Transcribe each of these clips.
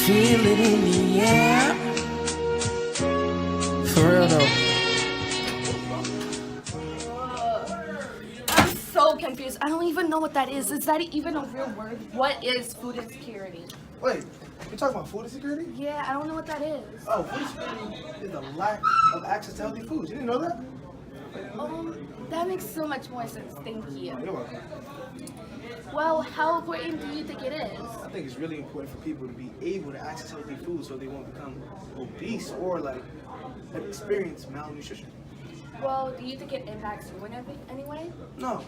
feel it in the air. For real though. I'm so confused. I don't even know what that is. Is that even a real word? What is food insecurity? Wait, you're talking about food insecurity? Yeah, I don't know what that is. Oh, food insecurity is the lack of access to healthy foods. You didn't know that? That makes so much more sense. Thank Oh, you. you're welcome. Well, how important do you think it is? I think it's really important for people to be able to access healthy food so they won't become obese or like experience malnutrition. Well, do you think it impacts you in any way? No,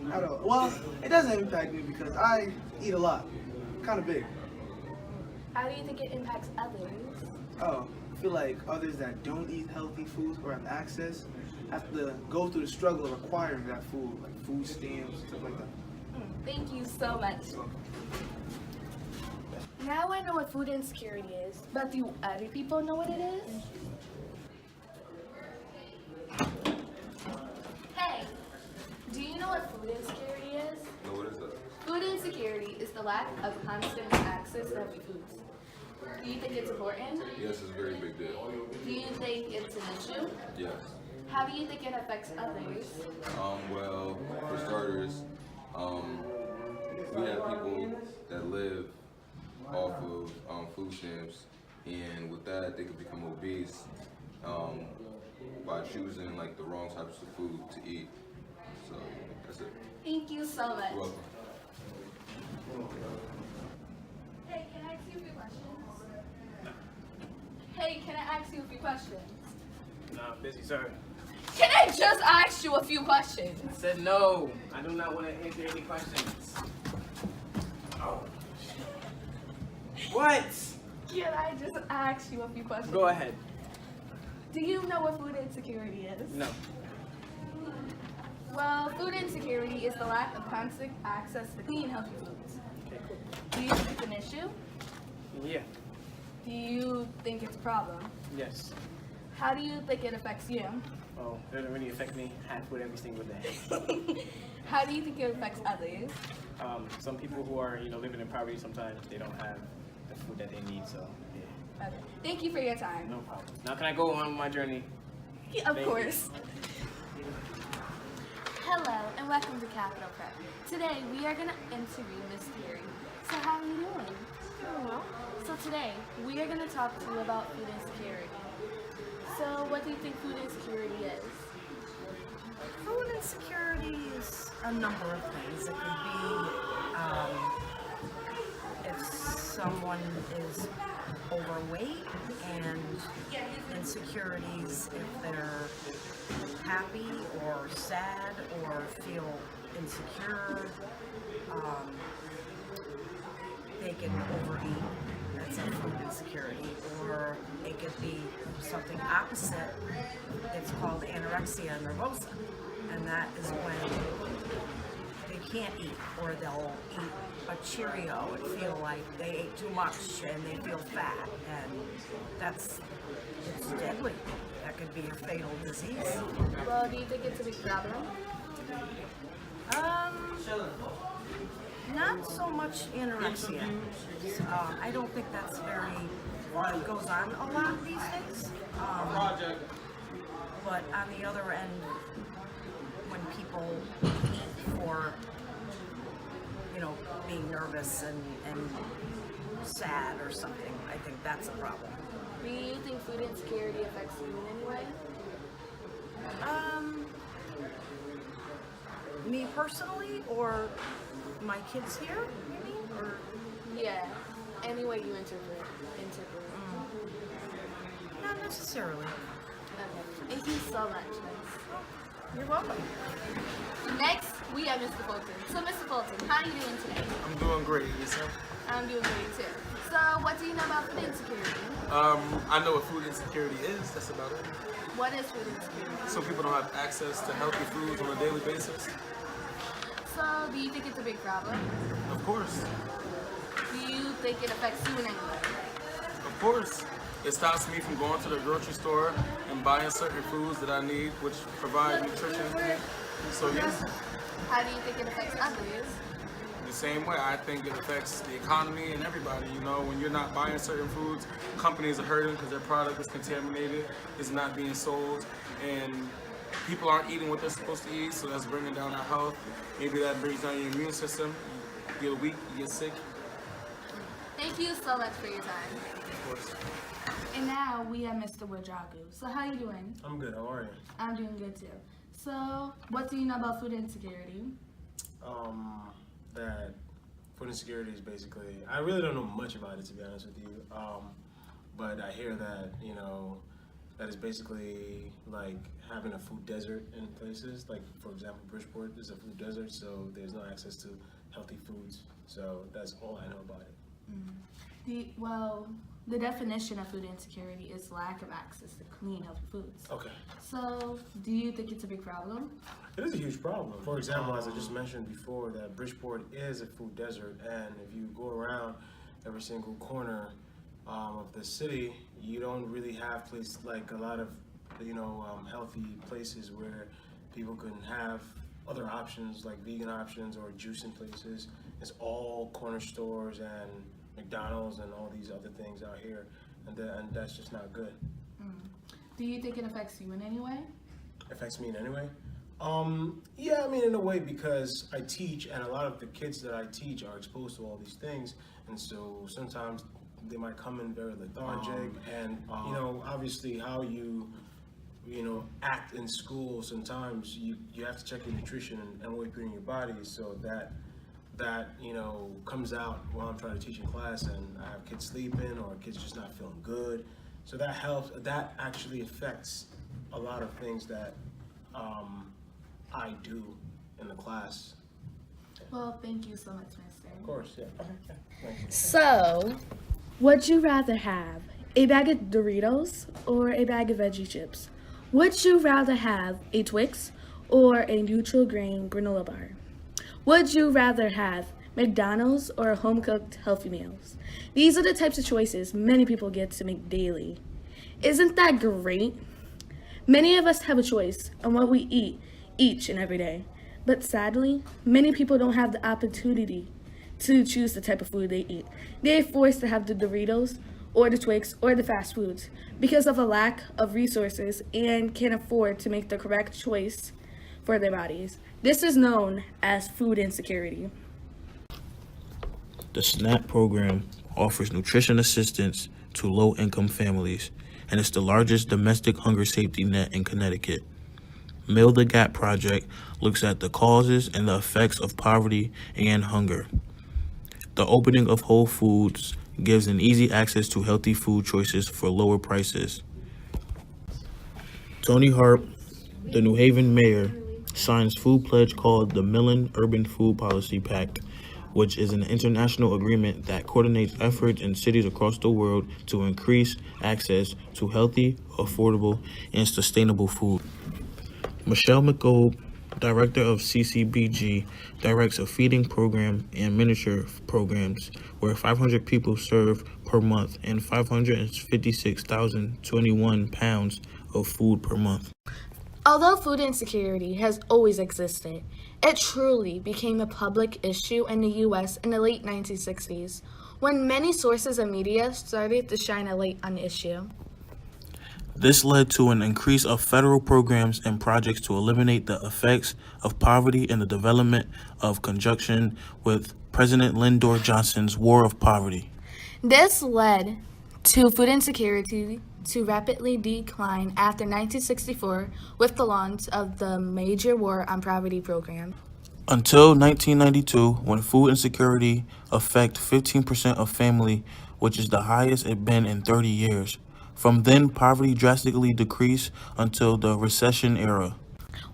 not at all. Well, it doesn't impact me because I eat a lot, kind of big. How do you think it impacts others? Oh, I feel like others that don't eat healthy foods or have access have to go through the struggle of acquiring that food, like food stamps, stuff like that. Thank you so much. Now I know what food insecurity is, but do other people know what it is? Hey, do you know what food insecurity is? No, what is that? Food insecurity is the lack of constant access to healthy foods. Do you think it's important? Yes, it's a very big deal. Do you think it's an issue? Yes. How do you think it affects others? Well, for starters, we have people that live off of food stamps, and with that, they could become obese by choosing like the wrong types of food to eat. So that's it. Thank you so much. You're welcome. Hey, can I ask you a few questions? Hey, can I ask you a few questions? Nah, I'm busy, sir. Can I just ask you a few questions? I said no. I do not want to answer any questions. Oh. What? Can I just ask you a few questions? Go ahead. Do you know what food insecurity is? No. Well, food insecurity is the lack of constant access to clean, healthy foods. Okay, cool. Do you think it's an issue? Yeah. Do you think it's a problem? Yes. How do you think it affects you? Oh, it doesn't really affect me. I have food every single day. How do you think it affects others? Some people who are, living in poverty sometimes they don't have the food that they need. So, yeah. Okay. Thank you for your time. No problem. Now, can I go on my journey? Yeah, of Thank you. course. Hello, and welcome to Capital Prep. Today, we are going to interview Miss Theory. So how are you doing? Doing well. So today, we are going to talk to you about food insecurity. So what do you think food insecurity is? Food insecurity is a number of things. It could be if someone is overweight, and insecurities if they're happy or sad or feel insecure. They can overeat. That's a food insecurity. Or it could be something opposite. It's called anorexia nervosa. And that is when they can't eat, or they'll eat a Cheerio and feel like they ate too much and they feel fat. And it's deadly. That could be a fatal disease. Well, do you think it's a big problem? Not so much anorexia. I don't think that's goes on a lot these days. But on the other end, when people eat for, being nervous and sad or something, I think that's a problem. Do you think food insecurity affects you in any way? Me personally, or my kids here, you mean? Or Yeah, any way you interpret. not necessarily. Okay. Thank you so much, Miss. You're welcome. Next, we have Mr. Fulton. So, Mr. Fulton, how are you doing today? I'm doing great. Yourself? I'm doing great too. So, what do you know about food insecurity? I know what food insecurity is. That's about it. What is food insecurity? So people don't have access to healthy foods on a daily basis. So, do you think it's a big problem? Of course. Do you think it affects you in any way? Of course. It stops me from going to the grocery store and buying certain foods that I need, which provide nutrition. So yes, How do you think it affects others? it the same way, I think it affects the economy and everybody. You know, when you're not buying certain foods, companies are hurting because their product is contaminated, it's not being sold, and people aren't eating what they're supposed to eat, so that's bringing down our health. Maybe that brings down your immune system. You get weak, you get sick. Thank you so much for your time. Of course. And now we have Mr. Wajaku. So how you doing? I'm good. How are you? I'm doing good too. So what do you know about food insecurity? That food insecurity is basically, I really don't know much about it, to be honest with you. But I hear that, you know, that is basically like having a food desert in places. Like, for example, Bridgeport is a food desert, so there's no access to healthy foods. So that's all I know about it. The definition of food insecurity is lack of access to clean, healthy foods. Okay. So, do you think it's a big problem? It is a huge problem. For example, as I just mentioned before, that Bridgeport is a food desert, and if you go around every single corner of the city, you don't really have places like a lot of, you know, healthy places where people can have other options like vegan options or juicing places. It's all corner stores and McDonald's and all these other things out here, and that's just not good. Do you think it affects you in any way? Affects me in any way? Yeah, I mean, in a way, because I teach, and a lot of the kids that I teach are exposed to all these things, and so sometimes they might come in very lethargic, and you know, obviously how you know, act in school, sometimes you have to check your nutrition and what you put in your body, so that you know, comes out while I'm trying to teach in class, and I have kids sleeping or kids just not feeling good. So that helps. That actually affects a lot of things that I do in the class. Well, thank you so much, mister. Of course, yeah. Okay. Thank you. So, would you rather have a bag of Doritos or a bag of veggie chips? Would you rather have a Twix or a neutral grain granola bar? Would you rather have McDonald's or home-cooked healthy meals? These are the types of choices many people get to make daily. Isn't that great? Many of us have a choice on what we eat each and every day. But sadly, many people don't have the opportunity to choose the type of food they eat. They're forced to have the Doritos or the Twix or the fast foods because of a lack of resources and can't afford to make the correct choice for their bodies. This is known as food insecurity. The SNAP program offers nutrition assistance to low-income families, and it's the largest domestic hunger safety net in Connecticut. Mill the Gap Project looks at the causes and the effects of poverty and hunger. The opening of Whole Foods gives an easy access to healthy food choices for lower prices. Tony Harp, the New Haven mayor, signs food pledge called the Millen Urban Food Policy Pact, which is an international agreement that coordinates efforts in cities across the world to increase access to healthy, affordable, and sustainable food. Michelle McGold, director of CCBG, directs a feeding program and miniature programs where 500 people serve per month and 556,021 pounds of food per month. Although food insecurity has always existed, it truly became a public issue in the U.S. in the late 1960s, when many sources of media started to shine a light on the issue. This led to an increase of federal programs and projects to eliminate the effects of poverty and the development of conjunction with President Lyndon Johnson's War of Poverty. This led to food insecurity to rapidly decline after 1964 with the launch of the Major War on Poverty program. Until 1992, when food insecurity affected 15% of family, which is the highest it's been in 30 years. From then, poverty drastically decreased until the recession era.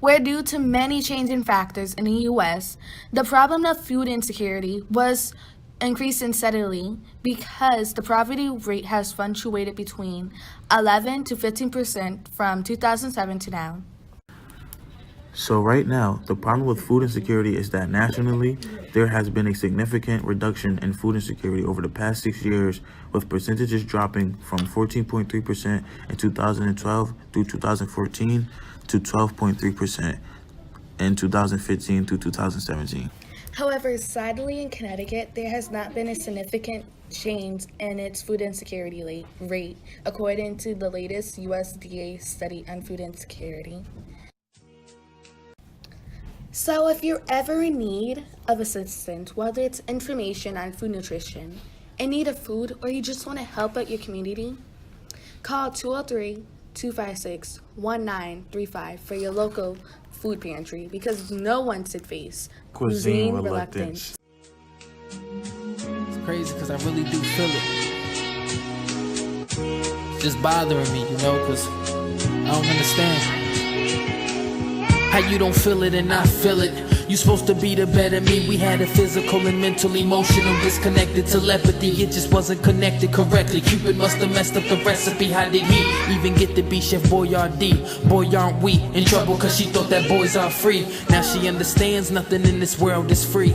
Where due to many changing factors in the U.S., the problem of food insecurity was increasing steadily because the poverty rate has fluctuated between 11 to 15% from 2007 to now. So right now, the problem with food insecurity is that nationally, there has been a significant reduction in food insecurity over the past 6 years, with percentages dropping from 14.3% in 2012 through 2014 to 12.3% in 2015 through 2017. However, sadly in Connecticut, there has not been a significant change in its food insecurity rate, according to the latest USDA study on food insecurity. So if you're ever in need of assistance, whether it's information on food nutrition, in need of food, or you just want to help out your community, call 203-256-1935 for your local food pantry, because no one should face Cuisine Reluctance. It's crazy because I really do feel it. It's just bothering me, because I don't understand how you don't feel it and I feel it. You supposed to be the better me. We had a physical and mental, emotional disconnected telepathy. It just wasn't connected correctly. Cupid must have messed up the recipe. How did he even get to be Chef Boyardee? Boy, aren't we in trouble cause she thought that boys are free. Now she understands nothing in this world is free.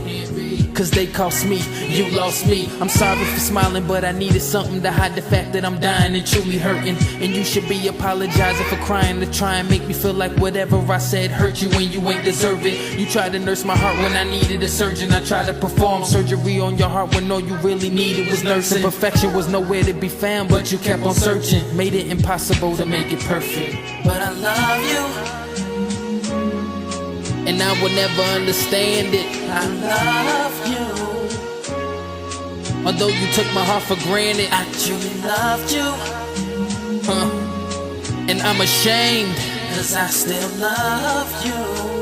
Cause they cost me, you lost me. I'm sorry for smiling, but I needed something to hide the fact that I'm dying and truly hurting. And you should be apologizing for crying to try and make me feel like whatever I said hurt you when you ain't deserve it. You tried to nurse my heart when I needed a surgeon. I tried to perform surgery on your heart when all you really needed was nursing. Perfection was nowhere to be found, but you kept on searching. Made it impossible to make it perfect. But I love you, and I will never understand it. I love you, although you took my heart for granted. I truly loved you, and I'm ashamed, cause I still love you.